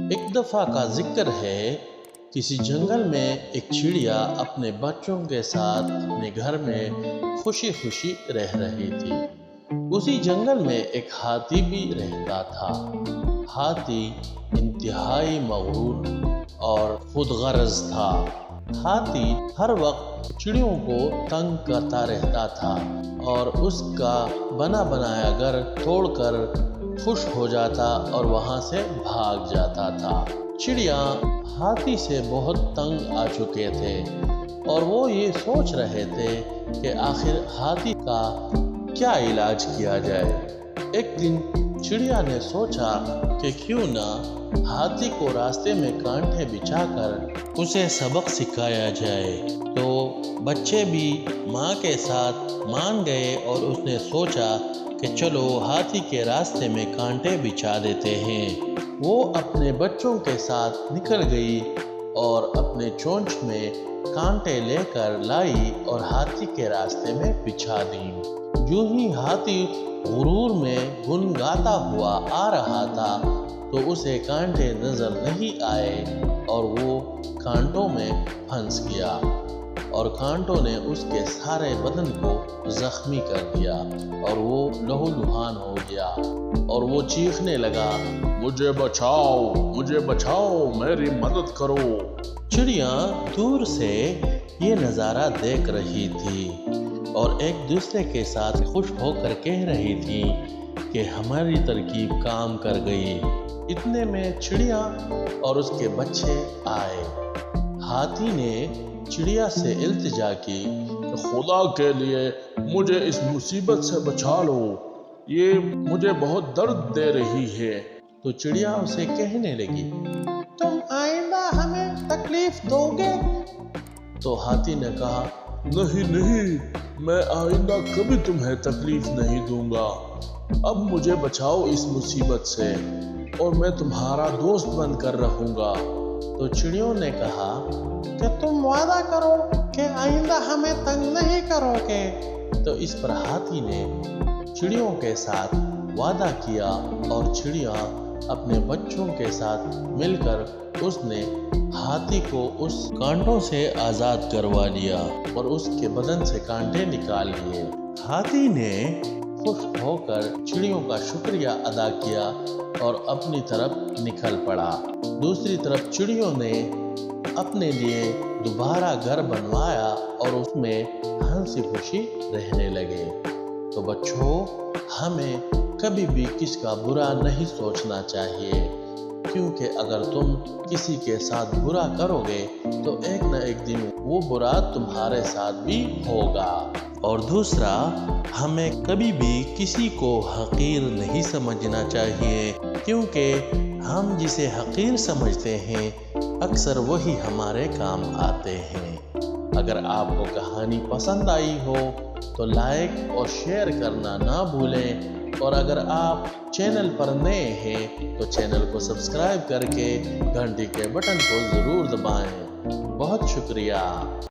एक दफ़ा का जिक्र है, किसी जंगल में एक चिड़िया अपने बच्चों के साथ अपने घर में खुशी खुशी रह रही थी। उसी जंगल में एक हाथी भी रहता था। हाथी इंतहाई मगरूर और खुदगर्ज था। हाथी हर वक्त चिड़ियों को तंग करता रहता था और उसका बना बनाया घर तोड़कर खुश हो जाता और वहां से भाग जाता था। चिड़िया हाथी से बहुत तंग आ चुके थे और वो ये सोच रहे थे कि आखिर हाथी का क्या इलाज किया जाए। एक दिन चिड़िया ने सोचा कि क्यों ना हाथी को रास्ते में कांटे बिछाकर उसे सबक सिखाया जाए। तो बच्चे भी माँ के साथ मान गए और उसने सोचा कि चलो हाथी के रास्ते में कांटे बिछा देते हैं। वो अपने बच्चों के साथ निकल गई और अपने चोंच में कांटे लेकर लाई और हाथी के रास्ते में बिछा दी। यूं ही हाथी गुरूर में गुनगाता हुआ आ रहा था तो उसे कांटे नजर नहीं आए और वो कांटों में फंस गया और कांटों ने उसके सारे बदन को जख्मी कर दिया और वो लहूलुहान हो गया और वो चीखने लगा, मुझे बचाओ, मेरी मदद करो। चिड़िया दूर से ये नज़ारा देख रही थी और एक दूसरे के साथ खुश होकर कह रही थी कि हमारी तरकीब काम कर गई। इतने में चिड़िया और उसके बच्चे आए। हाथी ने चिड़िया से इल्तिजा की, खुदा के लिए मुझे इस मुसीबत से बचा लो, ये मुझे बहुत दर्द दे रही है। तो चिड़िया उसे कहने लगी, तुम आइंदा हमें तकलीफ दोगे? तो हाथी ने कहा, नहीं, मैं आइंदा कभी तुम्हें तकलीफ नहीं दूंगा। अब मुझे बचाओ इस मुसीबत से और मैं तुम्हारा दोस्त बनकर रहूंगा। तो चिड़ियों ने कहा कि तुम वादा करो कि आइंदा हमें तंग नहीं करोगे। तो इस पर हाथी ने चिड़ियों के साथ वादा किया और चिड़िया अपने बच्चों के साथ मिलकर उसने हाथी को उस कांटों से आज़ाद करवा लिया और उसके बदन से कांटे निकाल लिए। हाथी ने खुश होकर चिड़ियों का शुक्रिया अदा किया और अपनी तरफ निकल पड़ा। दूसरी तरफ चिड़ियों ने अपने लिए दोबारा घर बनवाया और उसमें हंसी खुशी रहने लगे। तो बच्चों, हमें कभी भी किसका बुरा नहीं सोचना चाहिए, क्योंकि अगर तुम किसी के साथ बुरा करोगे तो एक न एक दिन वो बुरा तुम्हारे साथ भी होगा। और दूसरा, हमें कभी भी किसी को हकीर नहीं समझना चाहिए, क्योंकि हम जिसे हकीर समझते हैं अक्सर वही हमारे काम आते हैं। अगर आपको कहानी पसंद आई हो तो लाइक और शेयर करना ना भूलें और अगर आप चैनल पर नए हैं तो चैनल को सब्सक्राइब करके घंटी के बटन को ज़रूर दबाएं। बहुत शुक्रिया।